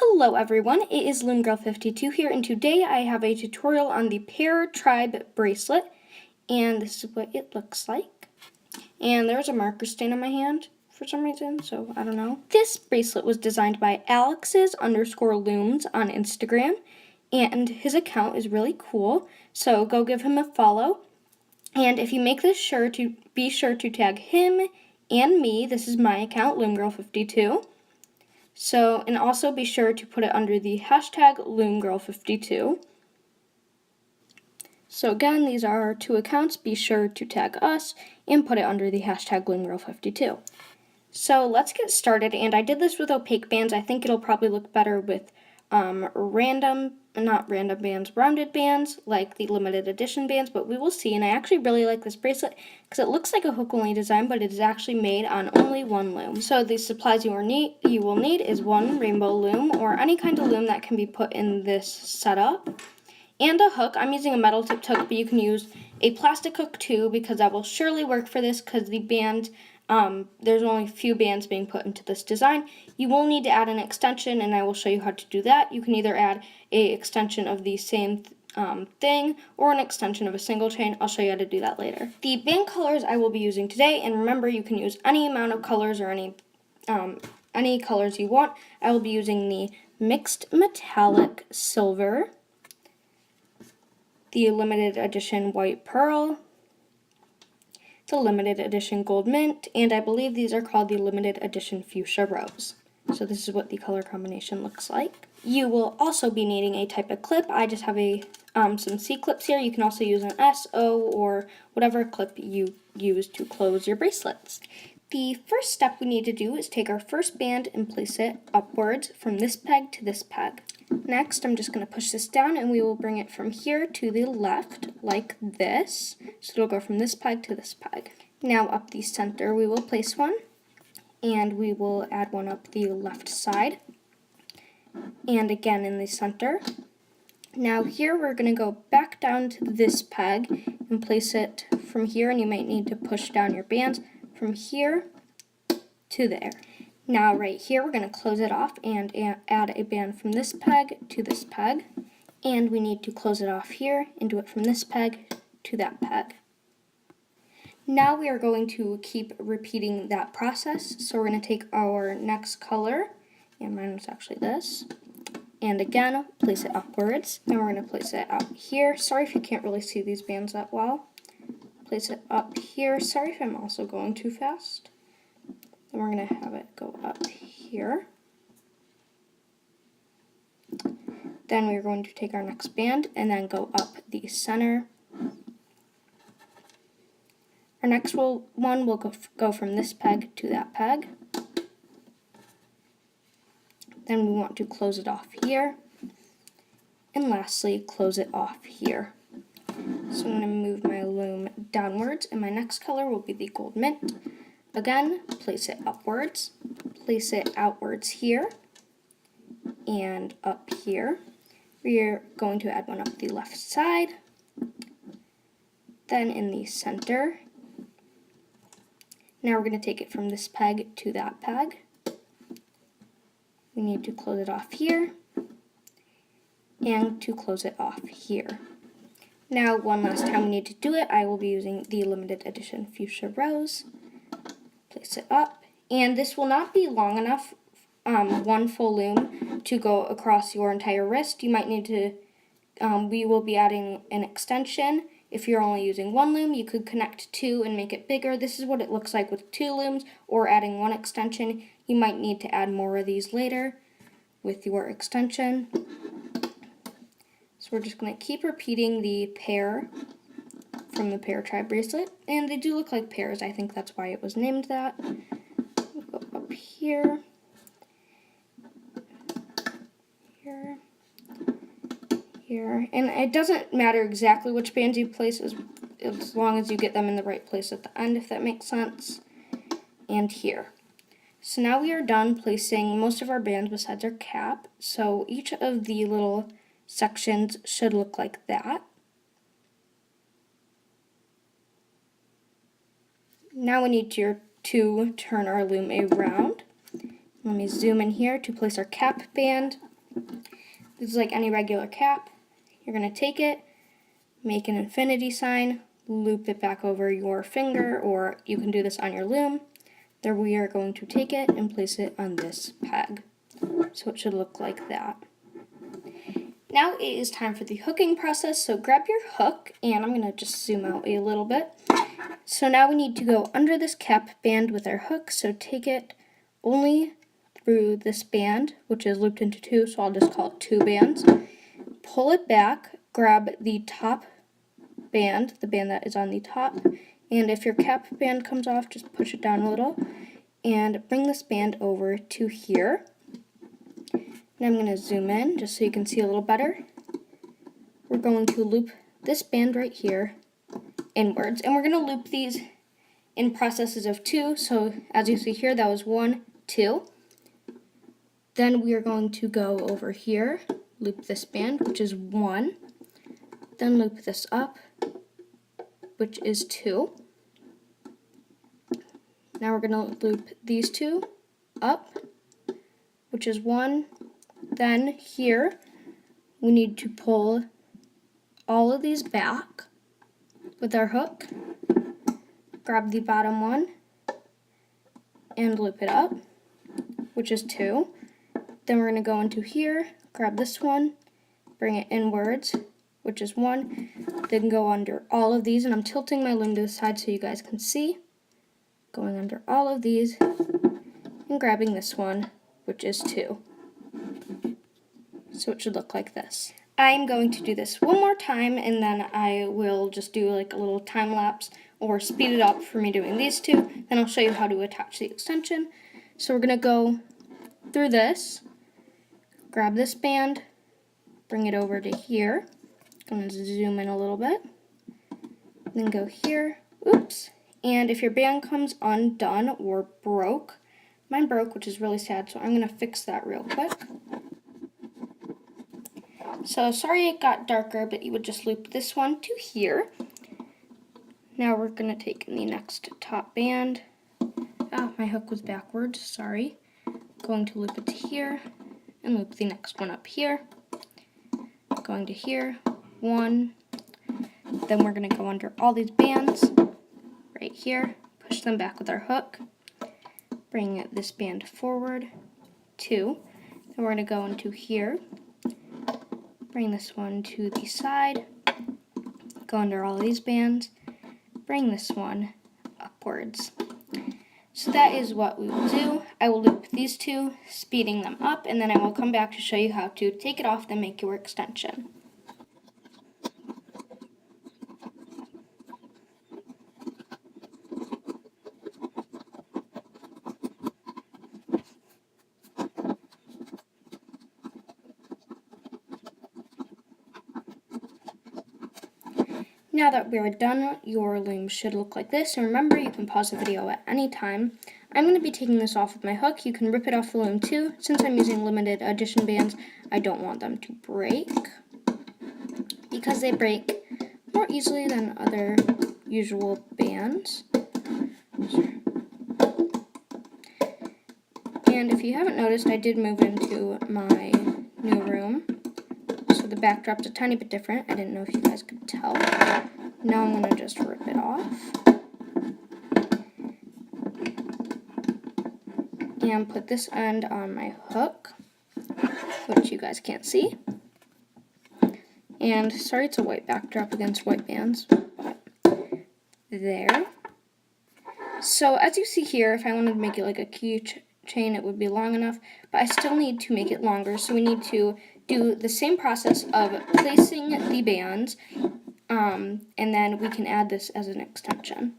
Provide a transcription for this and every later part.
Hello everyone, it is LoomGirl52 here, and today I have a tutorial on the Pear Tribe bracelet, and this is what it looks like. And there's a marker stain on my hand for some reason, so I don't know. This bracelet was designed by Alex's_looms on Instagram, and his account is really cool, so go give him a follow. And if you make this be sure to tag him and me. This is my account, LoomGirl52. So, and also be sure to put it under the hashtag LoomGirl52. So again, these are our two accounts. Be sure to tag us and put it under the hashtag LoomGirl52. So let's get started, and I did this with opaque bands. I think it'll probably look better with rounded bands, like the limited edition bands, but we will see. And I actually really like this bracelet because it looks like a hook-only design, but it is actually made on only one loom. So the supplies you will need is one rainbow loom, or any kind of loom that can be put in this setup, and a hook. I'm using a metal tipped hook, but you can use a plastic hook too, because that will surely work for this, because the band, there's only a few bands being put into this design. You will need to add an extension, and I will show you how to do that. You can either add an extension of the same thing or an extension of a single chain. I'll show you how to do that later. The band colors I will be using today, and remember you can use any amount of colors or any colors you want. I will be using the mixed metallic silver, the limited edition white pearl, the limited edition gold mint, and I believe these are called the limited edition fuchsia rose. So this is what the color combination looks like. You will also be needing a type of clip. I just have some C clips here. You can also use an S, O, or whatever clip you use to close your bracelets. The first step we need to do is take our first band and place it upwards from this peg to this peg. Next, I'm just going to push this down, and we will bring it from here to the left, like this. So it'll go from this peg to this peg. Now up the center, we will place one, and we will add one up the left side, and again in the center. Now here we're going to go back down to this peg and place it from here, and you might need to push down your bands from here to there. Now right here we're going to close it off and add a band from this peg to this peg, and we need to close it off here and do it from this peg to that peg. Now we are going to keep repeating that process, so we're going to take our next color, and mine was actually this, and again place it upwards, and we're going to place it out here. Sorry if you can't really see these bands that well. Place it up here. Sorry if I'm also going too fast. Then we're going to have it go up here. Then we're going to take our next band and then go up the center. Our next one will go from this peg to that peg. Then we want to close it off here. And lastly, close it off here. So I'm going to move my loom downwards, and my next color will be the gold mint. Again, place it upwards, place it outwards here, and up here. We're going to add one up the left side, then in the center. Now we're going to take it from this peg to that peg. We need to close it off here, and to close it off here. Now, one last time we need to do it, I will be using the limited edition fuchsia rose. Place it up, and this will not be long enough, one full loom, to go across your entire wrist. You might need to, we will be adding an extension. If you're only using one loom, you could connect two and make it bigger. This is what it looks like with two looms, or adding one extension. You might need to add more of these later with your extension. So we're just going to keep repeating the pair from the Pear Tribe bracelet, and they do look like pears. I think that's why it was named that. We'll go up here, here, here, and it doesn't matter exactly which bands you place as long as you get them in the right place at the end, if that makes sense, and here. So now we are done placing most of our bands besides our cap, so each of the little sections should look like that. Now we need to turn our loom around. Let me zoom in here to place our cap band This is like any regular cap. You're going to take it, make an infinity sign, loop it back over your finger, or you can do this on your loom. Then we are going to take it and place it on this peg. So it should look like that. Now it is time for the hooking process, so grab your hook, and I'm going to just zoom out a little bit. So now we need to go under this cap band with our hook, so take it only through this band, which is looped into two, so I'll just call it two bands. Pull it back, grab the top band, the band that is on the top, and if your cap band comes off, just push it down a little, and bring this band over to here. Now I'm going to zoom in just so you can see a little better. We're going to loop this band right here inwards, and we're going to loop these in processes of two. So as you see here, that was 1, 2. Then we are going to go over here, loop this band, which is 1. Then loop this up, which is 2. Now we're going to loop these two up, which is 1. Then here, we need to pull all of these back with our hook, grab the bottom one, and loop it up, which is 2. Then we're going to go into here, grab this one, bring it inwards, which is 1. Then go under all of these, and I'm tilting my loom to the side so you guys can see. Going under all of these, and grabbing this one, which is 2. So it should look like this. I'm going to do this one more time, and then I will just do like a little time lapse or speed it up for me doing these two. Then I'll show you how to attach the extension. So we're going to go through this, grab this band, bring it over to here. I'm going to zoom in a little bit. Then go here. Oops. And if your band comes undone or broke, mine broke, which is really sad, so I'm going to fix that real quick. So sorry it got darker, but you would just loop this one to here. Now we're going to take the next top band. Ah, my hook was backwards, sorry. Going to loop it to here, and loop the next one up here. Going to here, 1. Then we're going to go under all these bands, right here, push them back with our hook. Bring this band forward, 2. Then we're going to go into here. Bring this one to the side, go under all of these bands, bring this one upwards. So that is what we will do. I will loop these two, speeding them up, and then I will come back to show you how to take it off and make your extension. Now that we're done, your loom should look like this. And remember, you can pause the video at any time. I'm going to be taking this off with my hook. You can rip it off the loom too. Since I'm using limited edition bands, I don't want them to break, because they break more easily than other usual bands. And if you haven't noticed, I did move into my new room. So the backdrop's a tiny bit different. I didn't know if you guys could tell. Now I'm going to just rip it off. And put this end on my hook, which you guys can't see. And sorry it's a white backdrop against white bands, but there. So as you see here, if I wanted to make it like a keychain, it would be long enough, but I still need to make it longer, so we need to do the same process of placing the bands, and then we can add this as an extension.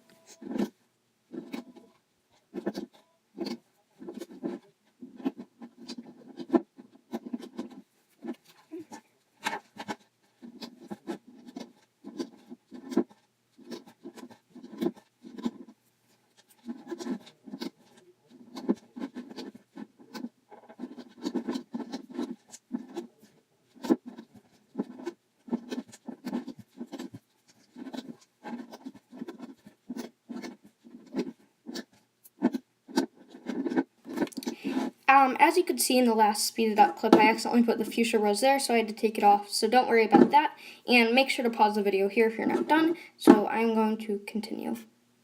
As you could see in the last speeded up clip, I accidentally put the fuchsia rose there, so I had to take it off. So don't worry about that, and make sure to pause the video here if you're not done. So I'm going to continue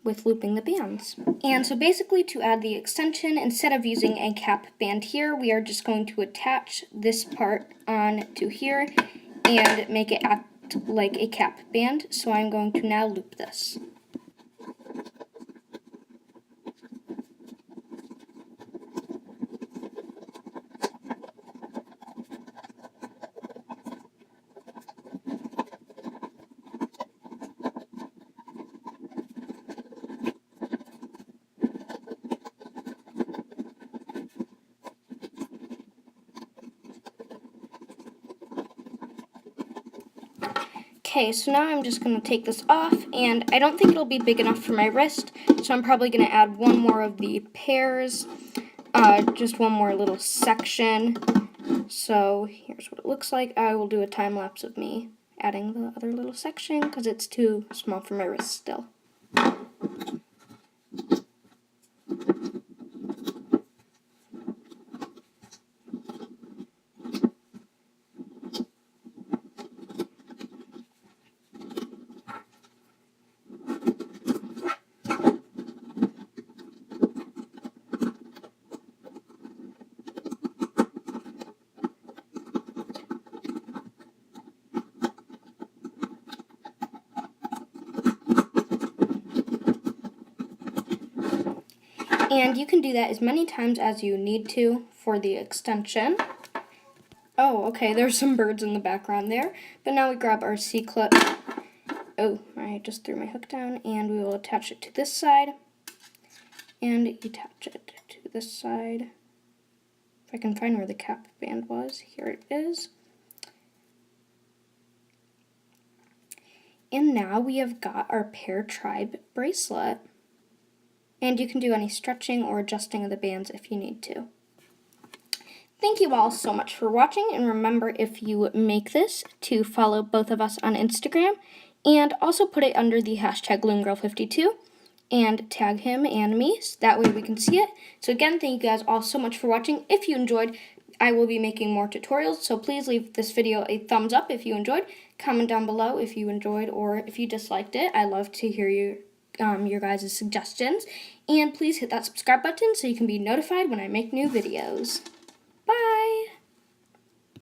with looping the bands. And so basically, to add the extension, instead of using a cap band here, we are just going to attach this part on to here and make it act like a cap band. So I'm going to now loop this. Okay, so now I'm just going to take this off, and I don't think it'll be big enough for my wrist, so I'm probably going to add one more of the pears, just one more little section. So here's what it looks like. I will do a time lapse of me adding the other little section because it's too small for my wrist still. And you can do that as many times as you need to for the extension. Oh, okay, there's some birds in the background there. But now we grab our C-clip. Oh, I just threw my hook down, and we will attach it to this side. And attach it to this side. If I can find where the cap band was, here it is. And now we have got our Pear Tribe bracelet. And you can do any stretching or adjusting of the bands if you need to. Thank you all so much for watching, and remember, if you make this, to follow both of us on Instagram, and also put it under the hashtag LoonGirl52, and tag him and me, so that way we can see it. So again, thank you guys all so much for watching. If you enjoyed, I will be making more tutorials, so please leave this video a thumbs up if you enjoyed. Comment down below if you enjoyed or if you disliked it. I love to hear your guys' suggestions, and please hit that subscribe button so you can be notified when I make new videos. Bye!